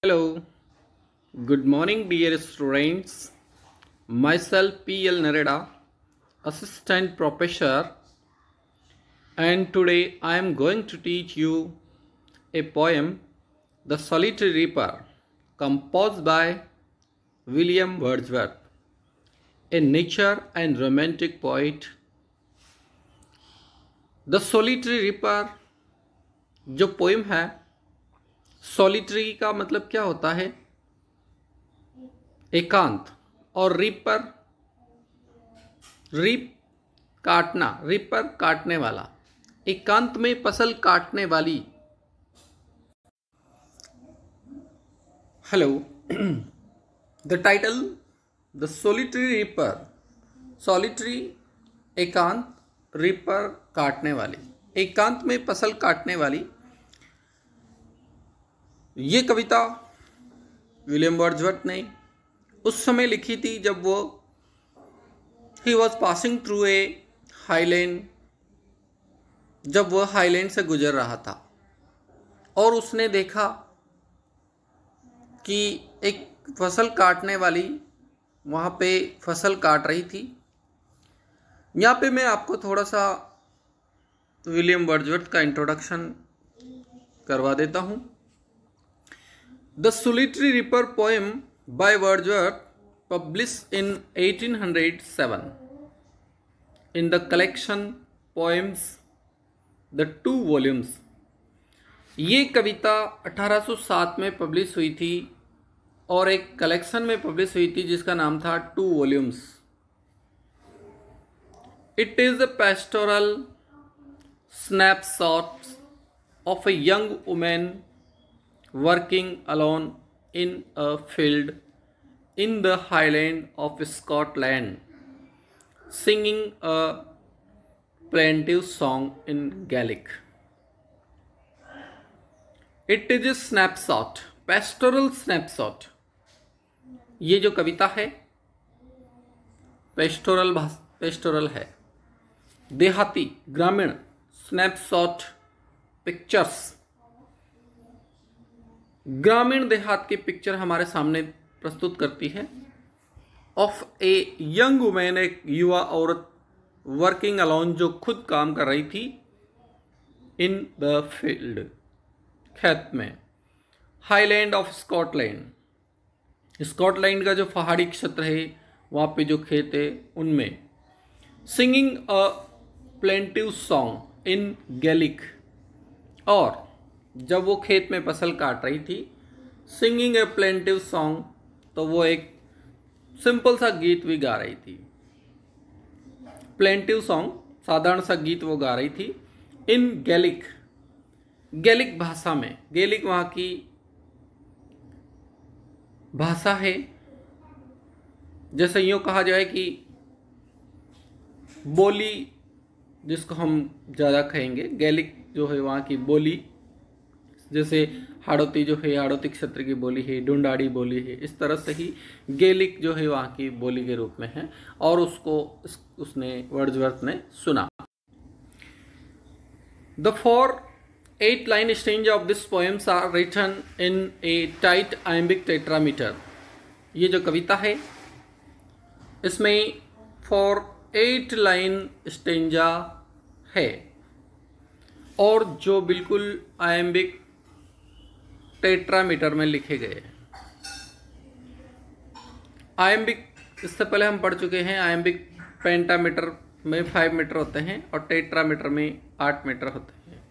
Hello, good morning, dear students. Myself P.L. Nareda, Assistant Professor, and today I am going to teach you a poem, The Solitary Reaper, composed by William Wordsworth, a nature and romantic poet. The Solitary Reaper जो poem है, solitary का मतलब क्या होता है? एकांत। और reaper, reap काटना, रीपर काटने वाला, एकांत में फसल काटने वाली। Hello, the title the solitary reaper, solitary एकांत, रीपर काटने वाली, एकांत में फसल काटने वाली। ये कविता विलियम वर्ड्सवर्थ ने उस समय लिखी थी जब वो he was passing through a highland, जब वह हाईलैंड से गुजर रहा था और उसने देखा कि एक फसल काटने वाली वहाँ पे फसल काट रही थी। यहाँ पे मैं आपको थोड़ा सा विलियम वर्ड्सवर्थ का इंट्रोडक्शन करवा देता हूँ। The Solitary Reaper poem by Wordsworth, published in 1807 in the collection Poems, the 2 volumes। ये कविता 1807 में पब्लिश हुई थी और एक कलेक्शन में पब्लिश हुई थी जिसका नाम था 2 volumes। It is a pastoral snapshot of a young woman working alone in a field in the Highland of Scotland, singing a plaintive song in Gaelic। It is a snapshot, pastoral snapshot। ये जो कविता है pastoral है, देहाती, ग्रामीण। Snapshot, pictures, ग्रामीण देहात की picture हमारे सामने प्रस्तुत करती है। ऑफ ए यंग वुमेन, एक युवा औरत, वर्किंग अलोन, जो खुद काम कर रही थी, इन द फील्ड, खेत में। हाईलैंड ऑफ स्कॉटलैंड, स्कॉटलैंड का जो पहाड़ी क्षेत्र है वहाँ पे जो खेत है उनमें। Singing a plaintive song in Gaelic, और जब वो खेत में फसल काट रही थी, सिंगिंग ए प्लेंटिव सॉन्ग, तो वो एक सिंपल सा गीत भी गा रही थी। प्लेंटिव सॉन्ग, साधारण सा गीत वो गा रही थी। इन गैलिक, गैलिक भाषा में, गैलिक वहाँ की भाषा है। जैसे यूँ कहा जाए कि बोली, जिसको हम ज़्यादा कहेंगे, गैलिक जो है वहाँ की बोली। जैसे हाड़ौती जो है, हाड़ौती क्षेत्र की बोली है, ढूंढाड़ी बोली है, इस तरह से ही गैलिक जो है वहाँ की बोली के रूप में है। और उसने वर्ड्सवर्थ ने सुना। The 4-8 stanza of this poems are written in a tight iambic tetrameter. ये जो कविता है इसमें 4-8 स्टेंजा है और जो बिल्कुल आयम्बिक टेट्रामीटर में लिखे गए। आयम्बिक इससे पहले हम पढ़ चुके हैं। आयम्बिक पेंटामीटर में 5 मीटर होते हैं और टेट्रामीटर में 8 मीटर होते हैं।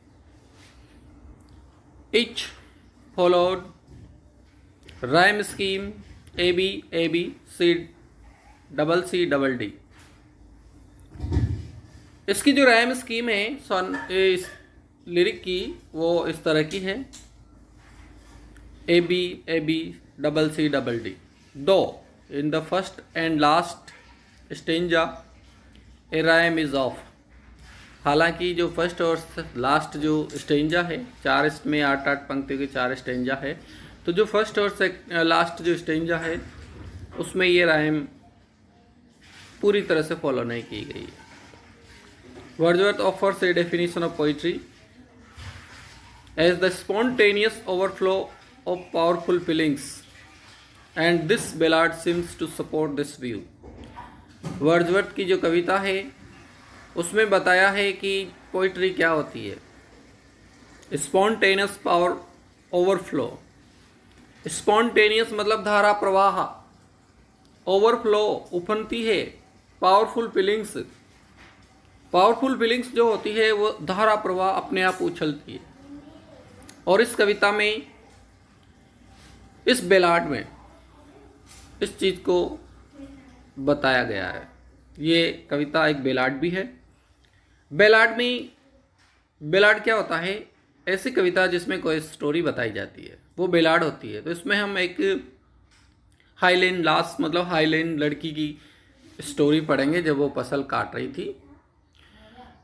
Etch followed rhyme scheme AB AB C C D। इसकी जो राइम स्कीम है इस लिरिक की, वो इस तरह की है। AB AB C D। दो in the first and last stanza A rhyme is of. हालांकि जो फर्स्ट और लास्ट जो स्टेंजा है, 4 में 8-8 पंक्तियों के 4 स्टेंजा है, तो जो फर्स्ट और लास्ट जो स्टेंजा है उसमें ये राइम पूरी तरह से फॉलो नहीं की गई है। Wordsworth offers a definition of poetry as the spontaneous overflow of powerful feelings, and this ballad seems to support this view. Wordsworth की जो कविता है उसमें बताया है कि पोइट्री क्या होती है। Spontaneous power overflow. स्पॉन्टेनियस मतलब धारा प्रवाह, ओवरफ्लो उफनती है। पावरफुल फीलिंग्स, पावरफुल फीलिंग्स जो होती है वो धारा प्रवाह अपने आप उछलती है। और इस कविता में, इस बेलाड में इस चीज़ को बताया गया है। ये कविता एक बेलाड भी है। बेलाड में, बेलाड क्या होता है? ऐसी कविता जिसमें कोई स्टोरी बताई जाती है वो बेलाड होती है। तो इसमें हम एक हाईलैंड लास मतलब हाईलैंड लड़की की स्टोरी पढ़ेंगे जब वो फसल काट रही थी।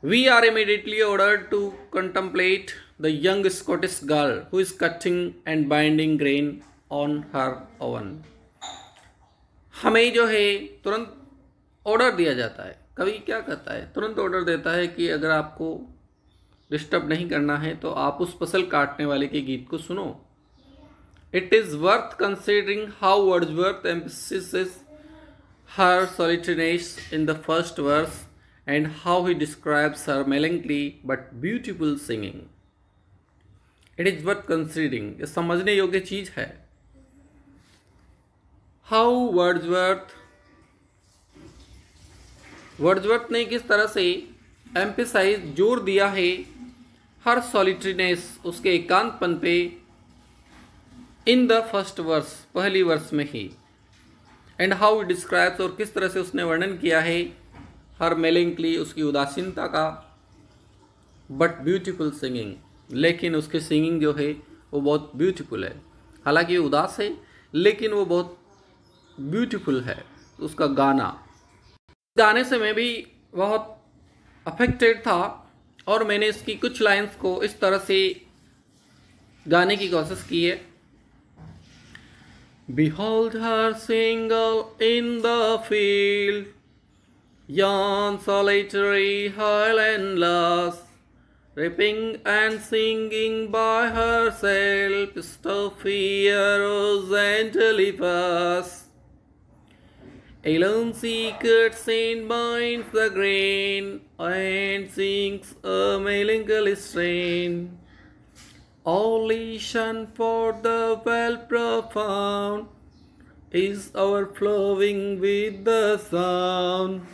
We are immediately ordered to contemplate the young Scottish girl who is cutting and binding grain on her own. हमें जो है तुरंत ऑर्डर दिया जाता है। कवि क्या करता है? तुरंत ऑर्डर देता है कि अगर आपको डिस्टर्ब नहीं करना है तो आप उस फसल काटने वाले के गीत को सुनो। It is worth considering how Wordsworth emphasizes her solitariness in the first verse and how he describes her melancholy but beautiful singing. It is worth considering, ये समझने योग्य चीज है। How वर्ड्सवर्थ ने किस तरह से एम्फेसाइज जोर दिया है हर सॉलिटरीनेस उसके एकांतपन पे इन द फर्स्ट वर्स पहली वर्स में ही। एंड हाउ इट डिस्क्राइब्स और किस तरह से उसने वर्णन किया है हर मेलेंकली उसकी उदासीनता का, बट ब्यूटीफुल सिंगिंग लेकिन उसकी सिंगिंग जो है वो बहुत ब्यूटीफुल है। हालांकि उदास है लेकिन वो बहुत ब्यूटीफुल है उसका गाना। गाने से मैं भी बहुत अफेक्टेड था और मैंने इसकी कुछ लाइंस को इस तरह से गाने की कोशिश की है। Behold her single in the field, yon solitary highland lass, reaping and singing by herself, stuffy arrows and pass. Alone she cuts and binds the grain, and sings a melancholy strain. All listen for the well profound is overflowing with the sound.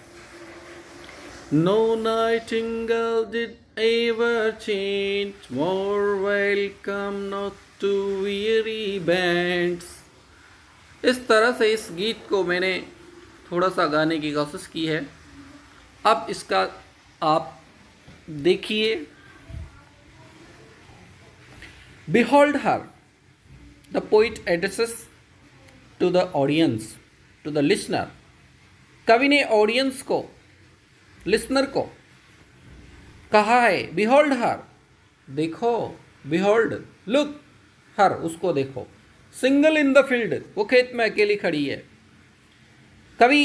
No nightingale did ever change, more welcome not to weary bands. इस तरह से इस गीत को मैंने थोड़ा सा गाने की कोशिश की है। अब इसका आप देखिए। Behold her, the poet addresses to the audience, to the listener. कवि ने ऑडियंस को, लिसनर को कहा है behold her, देखो, behold, look her, उसको देखो। Single in the field, वो खेत में अकेली खड़ी है। कवि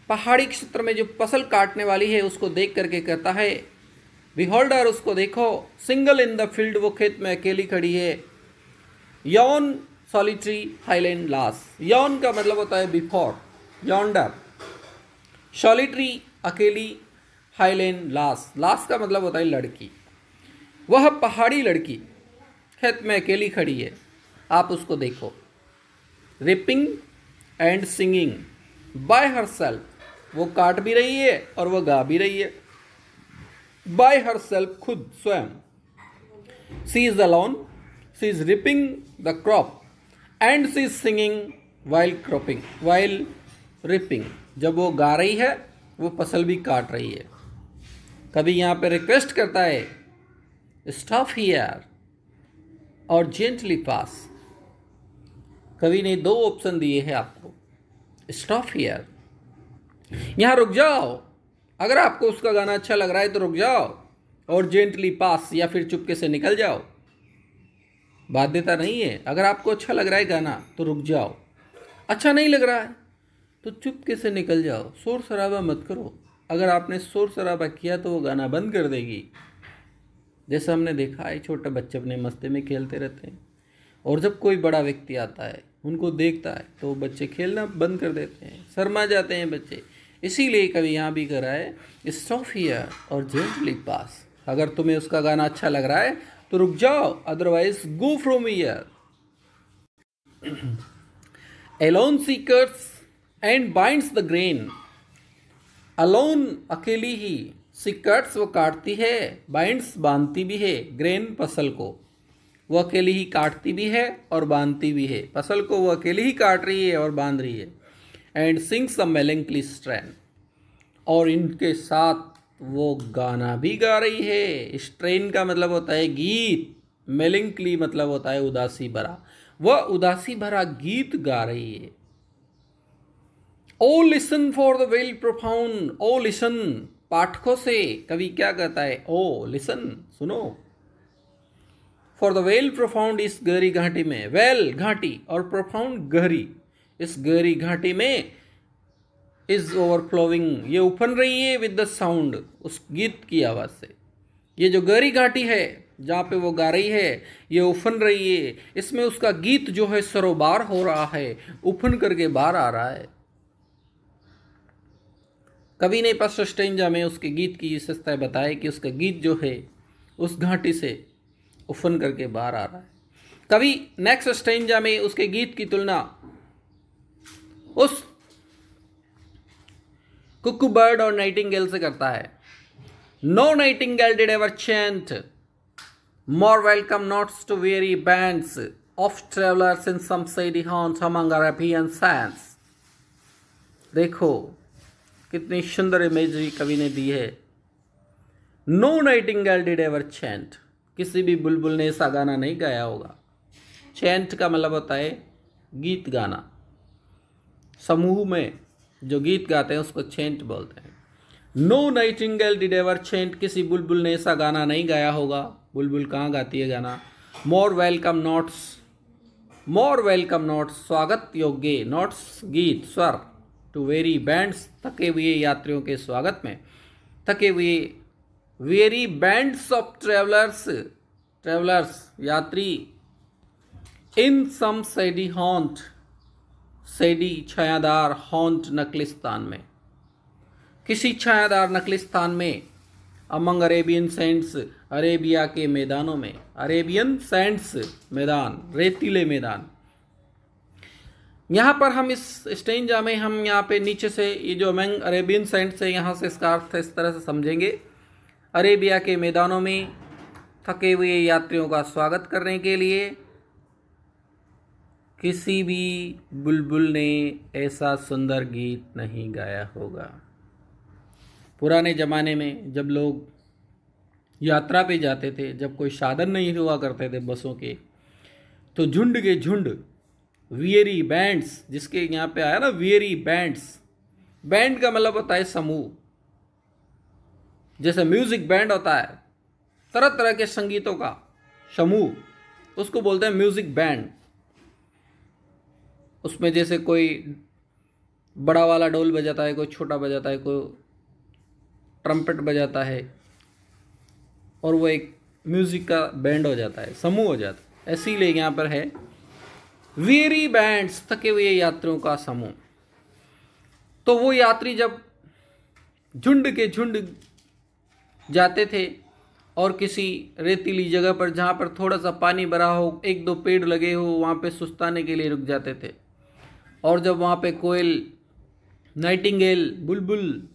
पहाड़ी क्षेत्र में जो फसल काटने वाली है उसको देख करके कहता है बिहोल्डर, उसको देखो। सिंगल इन द फील्ड, वो खेत में अकेली खड़ी है। यॉन सॉलिटरी हाईलैंड लास, यॉन का मतलब होता है बिफोर, यॉन्डर। सॉलिटरी अकेली, हाईलैंड लास, लास का मतलब होता है लड़की। वह पहाड़ी लड़की खेत में अकेली खड़ी है, आप उसको देखो। Ripping and singing by herself, वो काट भी रही है और वो गा भी रही है। बाय हरसेल्फ, खुद स्वयं। She is alone, she is reaping the crop and she is singing while cropping, while reaping. जब वो गा रही है वो फसल भी काट रही है। कभी यहाँ पे रिक्वेस्ट करता है स्टॉप हियर और जेंटली पास। कवि ने दो ऑप्शन दिए हैं आपको, स्टॉप हियर, यहाँ रुक जाओ। अगर आपको उसका गाना अच्छा लग रहा है तो रुक जाओ, और जेंटली पास या फिर चुपके से निकल जाओ। बाध्यता नहीं है। अगर आपको अच्छा लग रहा है गाना तो रुक जाओ, अच्छा नहीं लग रहा है तो चुपके से निकल जाओ, शोर शराबा मत करो। अगर आपने शोर शराबा किया तो वो गाना बंद कर देगी। जैसा हमने देखा है छोटे बच्चे अपने मस्ती में खेलते रहते हैं, और जब कोई बड़ा व्यक्ति आता है उनको देखता है तो बच्चे खेलना बंद कर देते हैं, शर्मा जाते हैं बच्चे। इसीलिए कवि यहाँ भी कर रहा है स्टॉप हियर और जेंटली पास। अगर तुम्हें उसका गाना अच्छा लग रहा है तो रुक जाओ, otherwise go from here. Alone she cuts and binds the grain. Alone अकेली ही, she cuts वो काटती है, binds बांधती भी है, grain फसल को वो अकेली ही काटती भी है और बांधती भी है। फसल को वो अकेली ही काट रही है और बांध रही है। And sings a melancholy strain, और इनके साथ वो गाना भी गा रही है। स्ट्रेन का मतलब होता है गीत, मेलंकली मतलब होता है उदासी भरा। वह उदासी भरा गीत गा रही है। O listen for the vale profound, O listen पाठकों से कवि क्या कहता है, ओ लिसन सुनो। फॉर द वेल प्रोफाउंड इस गहरी घाटी में, वेल घाटी और प्रोफाउंड गहरी, इस गहरी घाटी में इज ओवरफ्लोइंग ये उफन रही है विद द साउंड उस गीत की आवाज से। ये जो गहरी घाटी है जहाँ पे वो गा रही है ये उफन रही है, इसमें उसका गीत जो है सरोबार हो रहा है, उफन करके बाहर आ रहा है। कवि ने फर्स्ट स्टेंजा में उसके गीत की विशेषता बताई कि उसका गीत जो है उस घाटी से उफन करके बाहर आ रहा है। कवि नेक्स्ट स्टेंजा में उसके गीत की तुलना उस कुकू बर्ड और नाइटिंगेल से करता है। No nightingale did ever chant more welcome notes to weary bands of travelers in some shady haunts among Arabian sands। देखो कितनी सुंदर इमेजरी कवि ने दी है। No nightingale did ever chant, किसी भी बुलबुल ने ऐसा गाना नहीं गाया होगा। चैंट का मतलब होता है गीत गाना, समूह में जो गीत गाते हैं उसको चैंट बोलते हैं। No nightingale did ever chant, किसी बुलबुल ने ऐसा गाना नहीं गाया होगा। बुलबुल कहाँ गाती है गाना। मोर वेलकम नोट्स, मोर वेलकम नोट्स स्वागत योग्य, नोट्स गीत स्वर, टू वेरी बैंड्स थके हुए यात्रियों के स्वागत में, थके हुए very bands of travellers, travellers यात्री, इन सम सैडी हॉन्ट, सैडी छायादार, हॉन्ट नकलिस्तान में, किसी छायादार नकलिस्तान में, अमंग अरेबियन सैंड्स अरेबिया के मैदानों में, अरेबियन सैंड्स मैदान रेतीले मैदान। यहाँ पर हम इस स्टेंजा में हम यहाँ पे नीचे से ये जो अमंग अरेबियन सैंड्स है यहाँ से इसका अर्थ इस तरह से समझेंगे, अरेबिया के मैदानों में थके हुए यात्रियों का स्वागत करने के लिए किसी भी बुलबुल ने ऐसा सुंदर गीत नहीं गाया होगा। पुराने ज़माने में जब लोग यात्रा पे जाते थे, जब कोई साधन नहीं हुआ करते थे बसों के, तो झुंड के झुंड वियरी बैंड्स, जिसके यहाँ पे आया ना वियरी बैंड्स, बैंड का मतलब होता है समूह। जैसे म्यूजिक बैंड होता है तरह तरह के संगीतों का समूह, उसको बोलते हैं म्यूजिक बैंड। उसमें जैसे कोई बड़ा वाला ढोल बजाता है, कोई छोटा बजाता है, कोई ट्रम्पेट बजाता है, और वो एक म्यूजिक का बैंड हो जाता है, समूह हो जाता है। इसीलिए यहाँ पर है वेरी बैंड्स, थके हुए यात्रियों का समूह। तो वो यात्री जब झुंड के झुंड जाते थे और किसी रेतीली जगह पर जहाँ पर थोड़ा सा पानी भरा हो, एक दो पेड़ लगे हो, वहाँ पे सुस्ताने के लिए रुक जाते थे। और जब वहाँ पे कोयल, नाइटिंगेल, बुलबुल,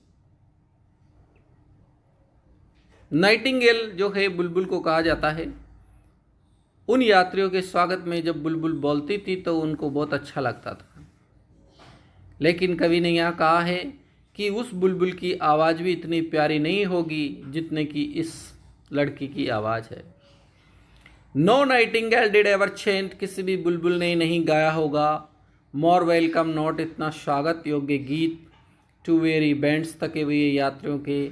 नाइटिंगेल जो है बुलबुल को कहा जाता है, उन यात्रियों के स्वागत में जब बुलबुल बोलती थी तो उनको बहुत अच्छा लगता था। लेकिन कवि ने यहाँ कहा है कि उस बुलबुल की आवाज़ भी इतनी प्यारी नहीं होगी जितने की इस लड़की की आवाज़ है। No nightingale did ever chant, किसी भी बुलबुल ने नहीं गाया होगा। मोर वेलकम नोट, इतना स्वागत योग्य गीत, टू वेरी बैंड्स, थके हुए यात्रियों के,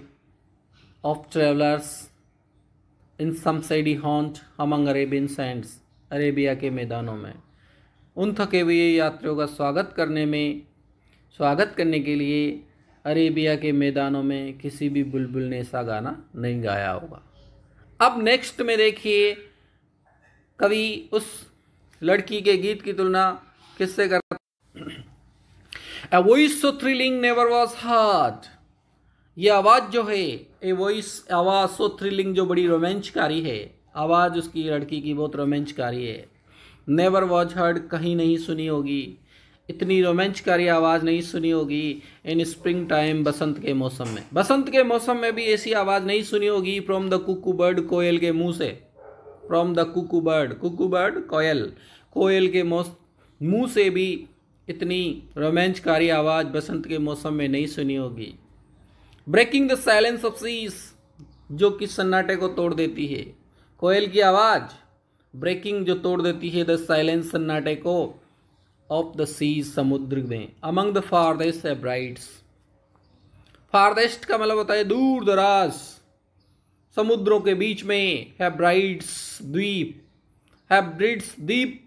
of travellers in some shady haunt among Arabian sands, Arabia के मैदानों में, उन थके हुए यात्रियों का स्वागत करने के लिए अरेबिया के मैदानों में किसी भी बुलबुल ने ऐसा गाना नहीं गाया होगा। अब नेक्स्ट में देखिए कवि उस लड़की के गीत की तुलना किससे करता? A voice so thrilling never was heard. ये आवाज़ जो है, ए वॉइस आवाज़ सो थ्रिलिंग, जो बड़ी रोमांचकारी है, आवाज़ उसकी लड़की की बहुत रोमांचकारी है। नेवर वॉज हर्ड, कहीं नहीं सुनी होगी, इतनी रोमांचकारी आवाज़ नहीं सुनी होगी। इन स्प्रिंग टाइम, बसंत के मौसम में, बसंत के मौसम में भी ऐसी आवाज़ नहीं सुनी होगी। फ्रॉम द कुकू बर्ड, कोयल के मुंह से, फ्रॉम द कुकू बर्ड कोयल, कोयल के मुंह से भी इतनी रोमांचकारी आवाज़ बसंत के मौसम में नहीं सुनी होगी। Breaking the silence of seas, जो कि सन्नाटे को तोड़ देती है। कोयल की आवाज़ ब्रेकिंग, जो तोड़ देती है द साइलेंस, सन्नाटे को, ऑफ द सीज, समुद्र में। Among the farthest brides, farthest का मतलब होता है दूर दराज, समुद्रों के बीच में। हैब्राइड्स द्वीप, हैब्रिड्स द्वीप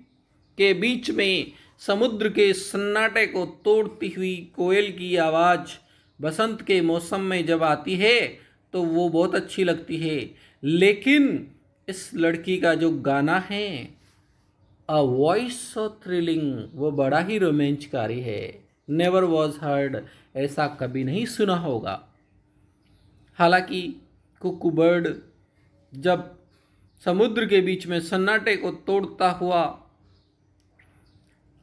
के बीच में समुद्र के सन्नाटे को तोड़ती हुई कोयल की आवाज़ बसंत के मौसम में जब आती है तो वो बहुत अच्छी लगती है। लेकिन इस लड़की का जो गाना है, अ वॉइस सो थ्रिलिंग, वो बड़ा ही रोमांचकारी है। नेवर वॉज हर्ड, ऐसा कभी नहीं सुना होगा। हालांकि कुकू बर्ड जब समुद्र के बीच में सन्नाटे को तोड़ता हुआ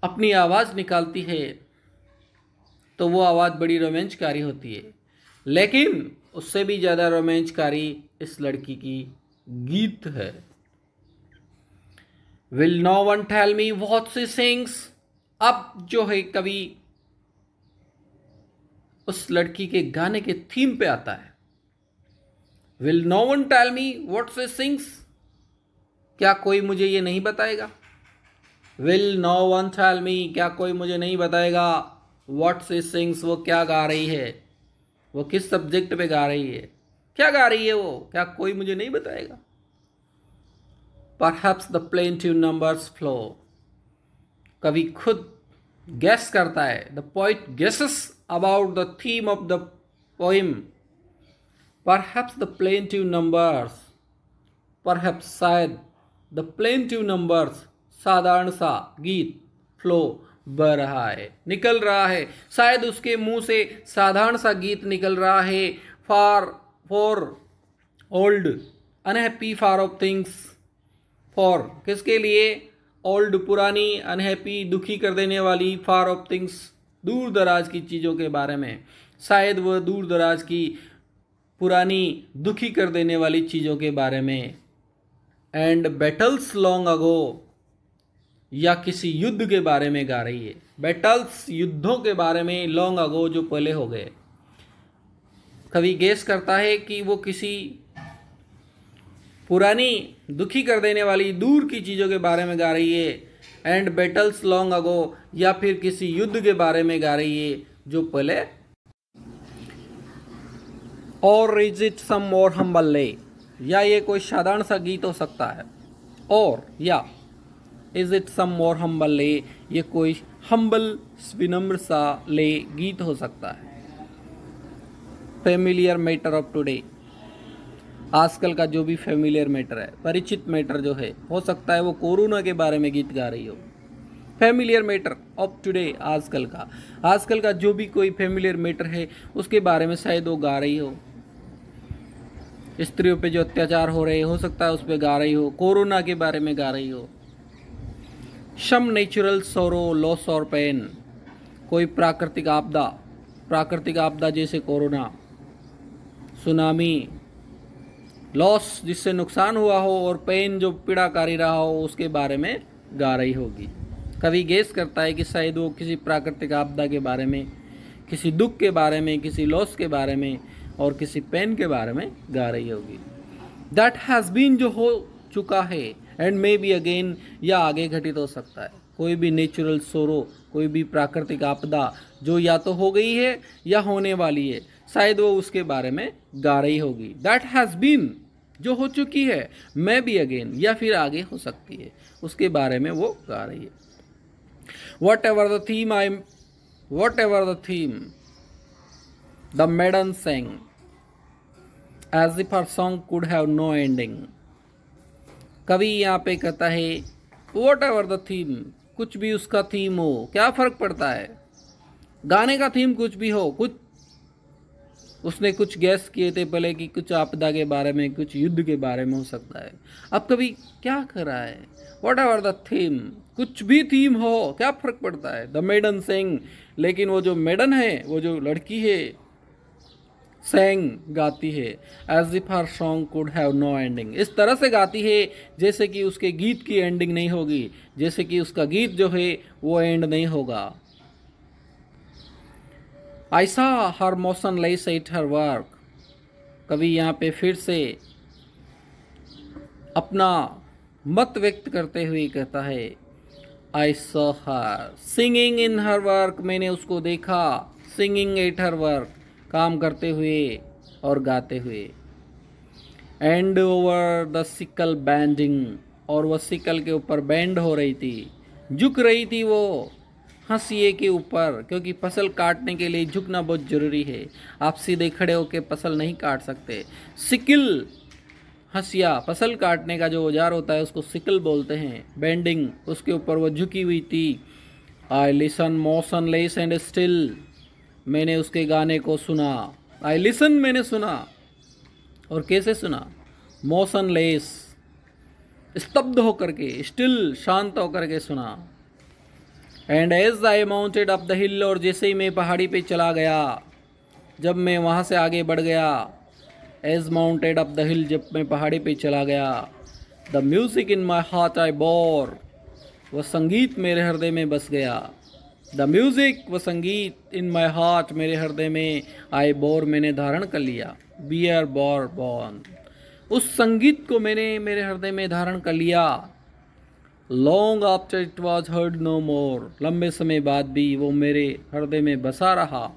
अपनी आवाज़ निकालती है तो वो आवाज़ बड़ी रोमांचकारी होती है। लेकिन उससे भी ज़्यादा रोमांचकारी इस लड़की की गीत है। Will no one tell me what she sings, अब जो है कवि उस लड़की के गाने के थीम पे आता है। Will no one tell me what she sings, क्या कोई मुझे ये नहीं बताएगा? Will no one tell me, क्या कोई मुझे नहीं बताएगा? व्हाट शी सिंग्स, वो क्या गा रही है, वो किस सब्जेक्ट पे गा रही है, क्या गा रही है वो, क्या कोई मुझे नहीं बताएगा? Perhaps the plaintiff numbers flow, कवि खुद गैस करता है। The poet guesses about the theme of the poem. Perhaps the plaintiff numbers, perhaps शायद, द प्लेंटिव नंबर्स साधारण सा गीत, फ्लो बह रहा है, निकल रहा है, शायद उसके मुंह से साधारण सा गीत निकल रहा है। For old unhappy, far of things, for किसके लिए? ओल्ड पुरानी, अनहैप्पी दुखी कर देने वाली, फार ऑफ थिंग्स दूर दराज की चीज़ों के बारे में। शायद वह दूर दराज की पुरानी दुखी कर देने वाली चीज़ों के बारे में। एंड बैटल्स लॉन्ग अगो, या किसी युद्ध के बारे में गा रही है। बैटल्स युद्धों के बारे में, लॉन्ग अगो जो पहले हो गए। कवि गेस करता है कि वो किसी पुरानी दुखी कर देने वाली दूर की चीज़ों के बारे में गा रही है। एंड बैटल्स लॉन्ग अगो, या फिर किसी युद्ध के बारे में गा रही है जो पहले। और is it some more humble lay, या ये कोई साधारण सा गीत हो सकता है। और या is it some more humble lay, ये कोई हम्बल विनम्र सा ले गीत हो सकता है। फेमिलियर मैटर ऑफ टुडे, आजकल का जो भी फेमिलियर मैटर है, परिचित मैटर जो है, हो सकता है वो कोरोना के बारे में गीत गा रही हो। फेमिलियर मैटर ऑफ टुडे, आजकल का जो भी कोई फेमिलियर मैटर है उसके बारे में शायद वो गा रही हो। स्त्रियों पे जो अत्याचार हो रहे, हो सकता है उस पर गा रही हो, कोरोना के बारे में गा रही हो। सम नेचुरल सोरो, लॉस और पेन, कोई प्राकृतिक आपदा जैसे कोरोना, सुनामी, लॉस जिससे नुकसान हुआ हो, और पेन जो पीड़ाकारी रहा हो, उसके बारे में गा रही होगी। कवि गेस करता है कि शायद वो किसी प्राकृतिक आपदा के बारे में, किसी दुख के बारे में, किसी लॉस के बारे में और किसी पेन के बारे में गा रही होगी। दैट हैज़ बीन, जो हो चुका है, एंड मे बी अगेन, या आगे घटित हो सकता है। कोई भी नेचुरल सोरो, कोई भी प्राकृतिक आपदा जो या तो हो गई है या होने वाली है, शायद वो उसके बारे में गा रही होगी। दैट हैज़ बीन, जो हो चुकी है, मे बी अगेन, या फिर आगे हो सकती है, उसके बारे में वो गा रही है। Whatever the theme the maiden sang as if her song could have no ending। कवि यहाँ पे कहता है वॉट एवर द थीम, कुछ भी उसका थीम हो, क्या फ़र्क पड़ता है। गाने का थीम कुछ भी हो, कुछ उसने कुछ गैस किए थे पहले कि कुछ आपदा के बारे में, कुछ युद्ध के बारे में हो सकता है। अब कभी क्या कर रहा है, वॉट एवर द थीम, कुछ भी थीम हो, क्या फ़र्क पड़ता है। द मेडन सेंग, लेकिन वो जो मेडन है, वो जो लड़की है, सेंग गाती है, as if her song could have no ending, इस तरह से गाती है जैसे कि उसके गीत की एंडिंग नहीं होगी, जैसे कि उसका गीत जो है वो एंड नहीं होगा। आई सा हर मोशनलेस एट हर वर्क, कवि यहाँ पे फिर से अपना मत व्यक्त करते हुए कहता है, I saw her singing in her work, मैंने उसको देखा, सिंगिंग एट हर वर्क, काम करते हुए और गाते हुए, and over the sickle bending, और वह सिकल के ऊपर बैंड हो रही थी, झुक रही थी वो हंसिए के ऊपर, क्योंकि फसल काटने के लिए झुकना बहुत ज़रूरी है। आप सीधे खड़े होकर फसल नहीं काट सकते। सिकल, हंसिया, फसल काटने का जो औजार होता है उसको सिकल बोलते हैं। बेंडिंग, उसके ऊपर वो झुकी हुई थी। I listen motionless and still, मैंने उसके गाने को सुना। आई लिसन, मैंने सुना, और कैसे सुना, मोशनलेस, स्तब्ध होकर के, स्टिल, शांत होकर के सुना। And as I mounted up the hill, और जैसे ही मैं पहाड़ी पे चला गया, जब मैं वहाँ से आगे बढ़ गया, as mounted up the hill, जब मैं पहाड़ी पे चला गया, the music in my heart I bore, वह संगीत मेरे हृदय में बस गया। द म्यूजिक, वह संगीत, इन माई हार्ट, मेरे हृदय में, आई बोर, मैंने धारण कर लिया, बियर बोर बॉर्न, उस संगीत को मैंने मेरे हृदय में धारण कर लिया। Long after it was heard no more, लंबे समय बाद भी वो मेरे हृदय में बसा रहा।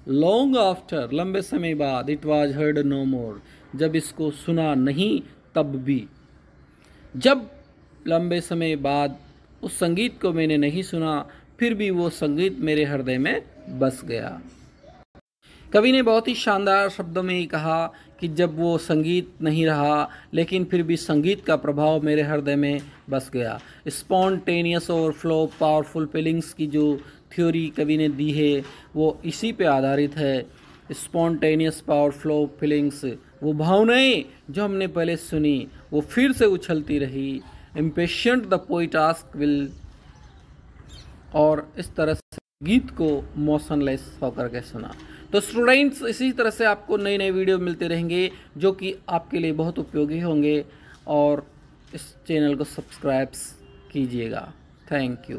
लॉन्ग आफ्टर, लंबे समय बाद, इट वॉज हर्ड नो मोर, जब इसको सुना नहीं तब भी, जब लंबे समय बाद उस संगीत को मैंने नहीं सुना, फिर भी वो संगीत मेरे हृदय में बस गया। कवि ने बहुत ही शानदार शब्दों में ही कहा कि जब वो संगीत नहीं रहा, लेकिन फिर भी संगीत का प्रभाव मेरे हृदय में बस गया। स्पॉन्टेनियस ओवरफ्लो पावरफुल फीलिंग्स की जो थ्योरी कवि ने दी है वो इसी पे आधारित है। स्पॉन्टेनियस पावरफ्लो फीलिंग्स, वो भावनाएं जो हमने पहले सुनी वो फिर से उछलती रही। Impatient the poet ask will, और इस तरह से गीत को मोशनलेस होकर के सुना। तो स्टूडेंट्स, इसी तरह से आपको नए नए वीडियो मिलते रहेंगे जो कि आपके लिए बहुत उपयोगी होंगे, और इस चैनल को सब्सक्राइब कीजिएगा। Thank you.